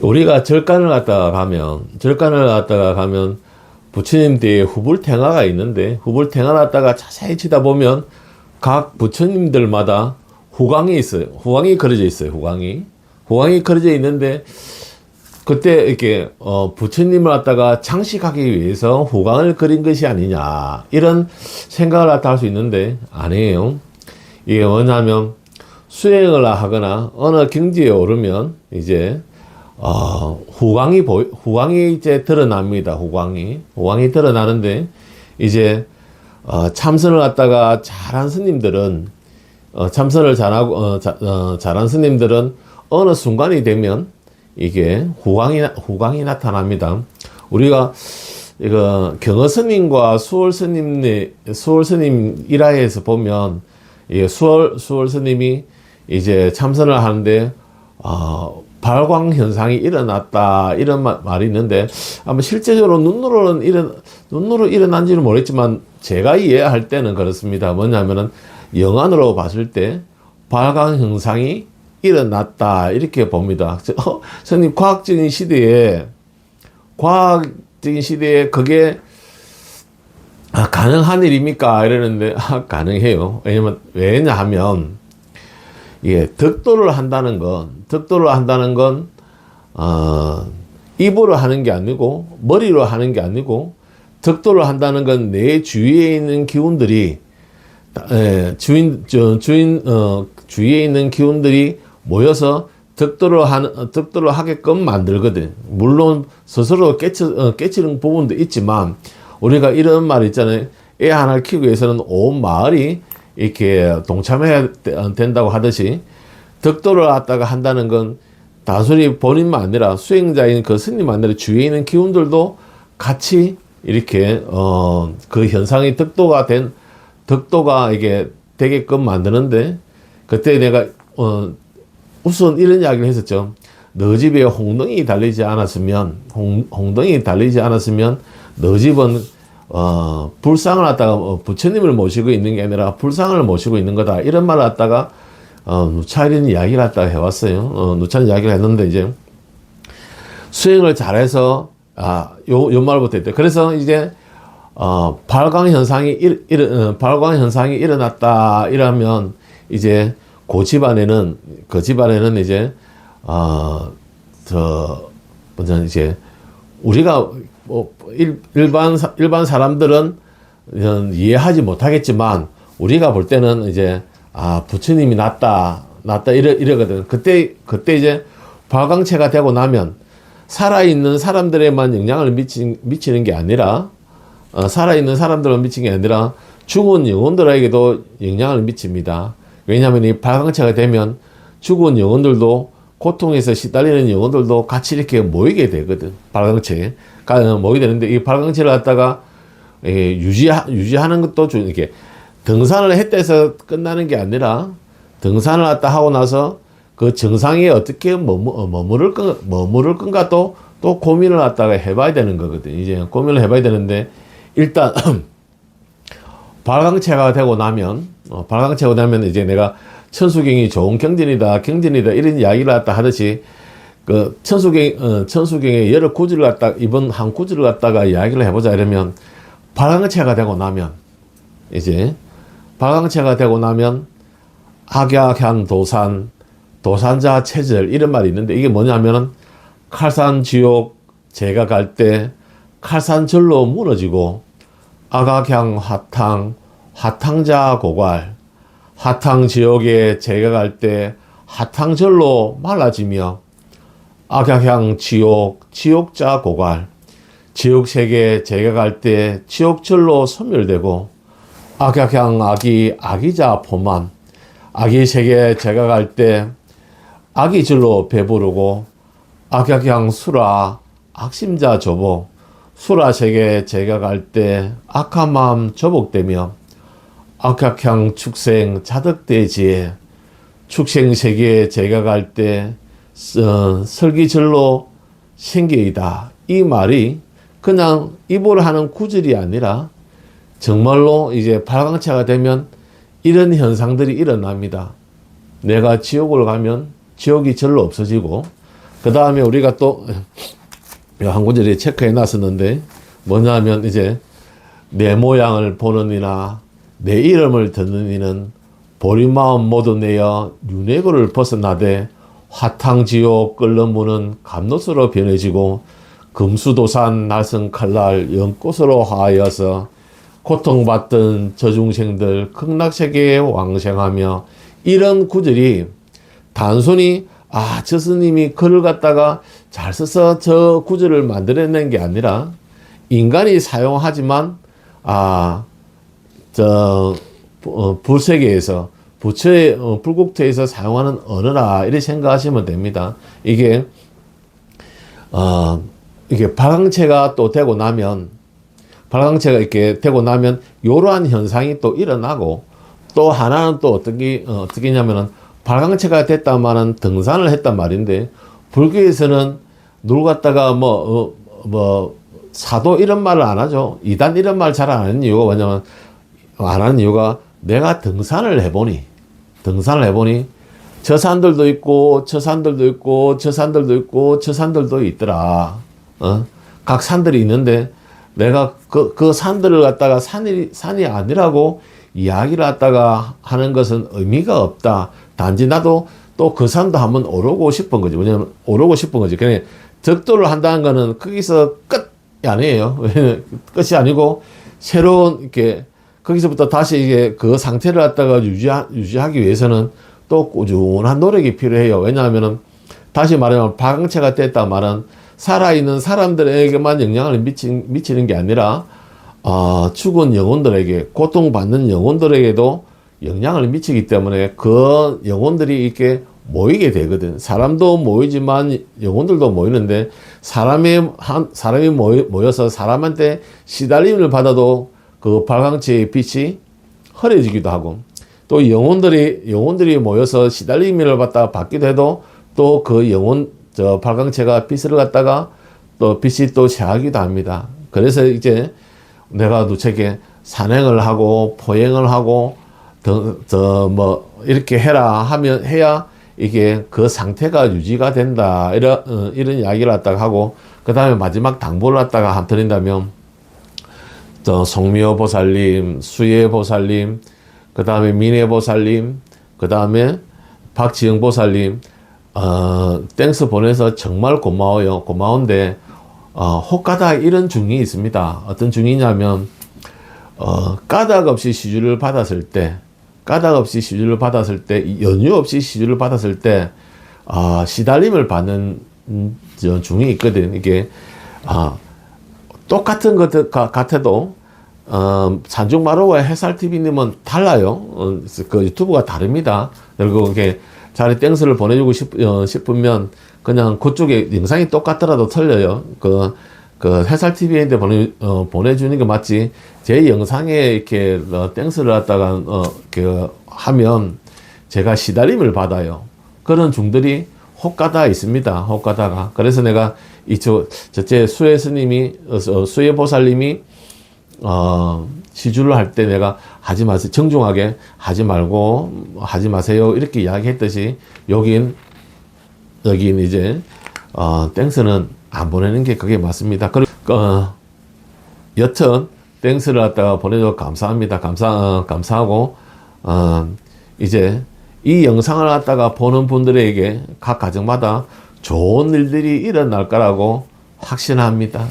우리가 절간을 갔다가 가면 부처님 뒤에 후불탱화가 있는데, 후불탱화를 갖다가 자세히 치다 보면 각 부처님들마다 후광이 있어요. 후광이 그려져 있어요. 후광이 그려져 있는데, 그때 이렇게 부처님을 갖다가 장식하기 위해서 후광을 그린 것이 아니냐, 이런 생각을 갖다 할 수 있는데 아니에요. 이게 뭐냐면, 수행을 하거나 어느 경지에 오르면 이제 후광이 이제 드러납니다. 후광이 드러나는데, 이제 참선을 갖다가 잘한 스님들은, 참선을 잘한 스님들은 어느 순간이 되면 이게 후광이 나타납니다. 우리가 이거 경허 스님과 수월 스님 일화에서 보면, 이게 수월 스님이 이제 참선을 하는데 발광 현상이 일어났다, 이런 말이 있는데, 아마 실제적으로 눈으로 일어난지는 모르겠지만 제가 이해할 때는 그렇습니다. 뭐냐면은 영안으로 봤을 때 발광 현상이 일어났다, 이렇게 봅니다. 선생님, 과학적인 시대에 그게 가능한 일입니까? 이러는데 가능해요. 왜냐하면 이게 덕도를 한다는 건 입으로 하는 게 아니고 머리로 하는 게 아니고, 덕도를 한다는 건 내 주위에 있는 기운들이 주위에 있는 기운들이 모여서 덕도를 하게끔 만들거든. 물론 스스로 깨치는 부분도 있지만, 우리가 이런 말 있잖아요. 애 하나를 키우기 위해서는 온 마을이 이렇게 동참해야 된다고 하듯이, 덕도를 갖다가 한다는 건 단순히 본인만 아니라 수행자인 그 스님 아니라 주위에 있는 기운들도 같이 이렇게 그 현상이 덕도가 이게 되게끔 만드는데, 그때 내가 우선 이런 이야기를 했었죠. 너 집에 홍등이 달리지 않았으면 너 집은 불상을 갖다가 부처님을 모시고 있는 게 아니라 불상을 모시고 있는 거다, 이런 말을 갖다가 누차이는 이야기를 갖다가 해왔어요. 누차이는 이야기를 했는데, 이제 수행을 잘해서 요 말부터 했대. 그래서 이제 발광 현상이 일어났다, 이러면 이제 그 집안에는 이제 이제 우리가 일반 사람들은 이해하지 못하겠지만, 우리가 볼 때는 이제 부처님이 낫다 이러거든. 그때 이제 발광체가 되고 나면 살아있는 사람들에만 영향을 미치는 게 아니라, 죽은 영혼들에게도 영향을 미칩니다. 왜냐하면 이 발광체가 되면 죽은 영혼들도, 고통에서 시달리는 영혼들도 같이 이렇게 모이게 되거든. 발광체에 모이게 되는데, 이 발광체를 갖다가 유지하는 것도 이렇게 등산을 했다 해서 끝나는 게 아니라, 등산을 갖다 하고 나서 그 정상에 어떻게 머무를 건가 또 고민을 갖다가 해봐야 되는 거거든. 이제 고민을 해봐야 되는데, 일단 발광체가 되고 나면 이제 내가 천수경이 좋은 경전이다 이런 이야기를 갖다 하듯이, 그 천수경의 여러 구절을 갖다 이번 한 구절을 갖다가 이야기를 해보자 이러면, 발광체가 되고 나면 악약향 도산자 체절, 이런 말이 있는데, 이게 뭐냐면은 칼산지옥 제가 갈 때 칼산절로 무너지고, 악악향 화탕자 고괄, 화탕지옥에 제가 갈 때 화탕절로 말라지며, 악약향 지옥자 고괄, 지옥세계 제가 갈 때 지옥절로 소멸되고, 악약향 악이자 포만, 악이세계 제가 갈 때 악이절로 배부르고, 악약향 수라 악심자 조복, 수라세계 제가 갈 때 악한 마음 조복되며, 악약향 축생 자덕대지에 축생세계에 제가 갈 때 설기절로 생계이다. 이 말이 그냥 입으로 하는 구절이 아니라, 정말로 이제 발광체가 되면 이런 현상들이 일어납니다. 내가 지옥을 가면 지옥이 절로 없어지고, 그 다음에 우리가 또 한 구절에 체크해 놨었는데, 뭐냐면 이제 내 모양을 보는 이나 내 이름을 듣는 이는 보린 마음 모두 내어 윤회고를 벗어나되 화탕지옥 끓는 문은 감롯으로 변해지고 금수도산 날선 칼날 연꽃으로 화하여서 고통받던 저중생들 극락세계에 왕생하며, 이런 구절이 단순히 저 스님이 글을 갖다가 잘 써서 저 구절을 만들어낸 게 아니라 인간이 사용하지만 불세계에서 부처의 불국토에서 사용하는 언어라, 이렇게 생각하시면 됩니다. 이게 발광체가 또 되고 나면, 발광체가 이렇게 되고 나면 이러한 현상이 또 일어나고, 또 하나는 또 어떻게냐면은 발광체가 됐다마는 등산을 했단 말인데, 불교에서는 누구 갖다가 사도 이런 말을 안 하죠. 이단 이런 말 잘 안 하는 이유가 뭐냐면, 안 하는 이유가 내가 등산을 해보니 저 산들도 있고 저 산들도 있고 저 산들도 있고 저 산들도 있더라. 각 산들이 있는데 내가 그 산들을 갖다가 산이 아니라고 이야기를 갖다가 하는 것은 의미가 없다. 단지 나도 또 그 산도 한번 오르고 싶은 거지. 왜냐면 오르고 싶은 거지. 그냥 덕도를 한다는 거는 거기서 끝이 아니에요. 끝이 아니고 새로운 이렇게 거기서부터 다시 이게 그 상태를 갖다가 유지하기 위해서는 또 꾸준한 노력이 필요해요. 왜냐하면은 다시 말하면 발광체가 됐다 말은 살아있는 사람들에게만 영향을 미치는 게 아니라 죽은 영혼들에게, 고통받는 영혼들에게도 영향을 미치기 때문에 그 영혼들이 이렇게 모이게 되거든. 사람도 모이지만 영혼들도 모이는데, 사람이 모여서 사람한테 시달림을 받아도 그 발광체의 빛이 흐려지기도 하고, 또 영혼들이 모여서 시달림을 받기도 해도 또 그 발광체가 빛을 갖다가 또 빛이 또 새하기도 합니다. 그래서 이제 내가 누책에 산행을 하고 포행을 하고 이렇게 해야 이게 그 상태가 유지가 된다. 이런 이야기를 갖다가 하고, 그 다음에 마지막 당부를 갖다가 한 드린다면, 송미호 보살님, 수예 보살님, 그 다음에 민혜 보살님, 그 다음에 박지영 보살님, 땡스 보내서 정말 고마워요. 고마운데, 혹가다 이런 중이 있습니다. 어떤 중이냐면, 까닭 없이 시주를 받았을 때, 연유 없이 시주를 받았을 때, 시달림을 받는 중이 있거든. 이게, 똑같은 것 같아도, 산중마루와 해살TV님은 달라요. 그 유튜브가 다릅니다. 그리고 이렇게 자리 땡스를 보내주고 싶으면 그냥 그쪽에 영상이 똑같더라도 틀려요. 그 해살TV한테 보내주는 게 맞지. 제 영상에 이렇게 땡스를 갖다가 하면 제가 시달림을 받아요. 그런 중들이 혹가다 있습니다. 혹가다가. 그래서 내가 저째 수혜 스님이, 수혜 보살님이 시주를 할 때 내가 하지 마세요. 정중하게 하지 마세요. 이렇게 이야기했듯이 여긴 이제 땡스는 안 보내는 게 그게 맞습니다. 그리고 여튼 땡스를 갖다가 보내줘서 감사합니다. 감사하고 이제 이 영상을 갖다가 보는 분들에게 각 가정마다 좋은 일들이 일어날 거라고 확신합니다.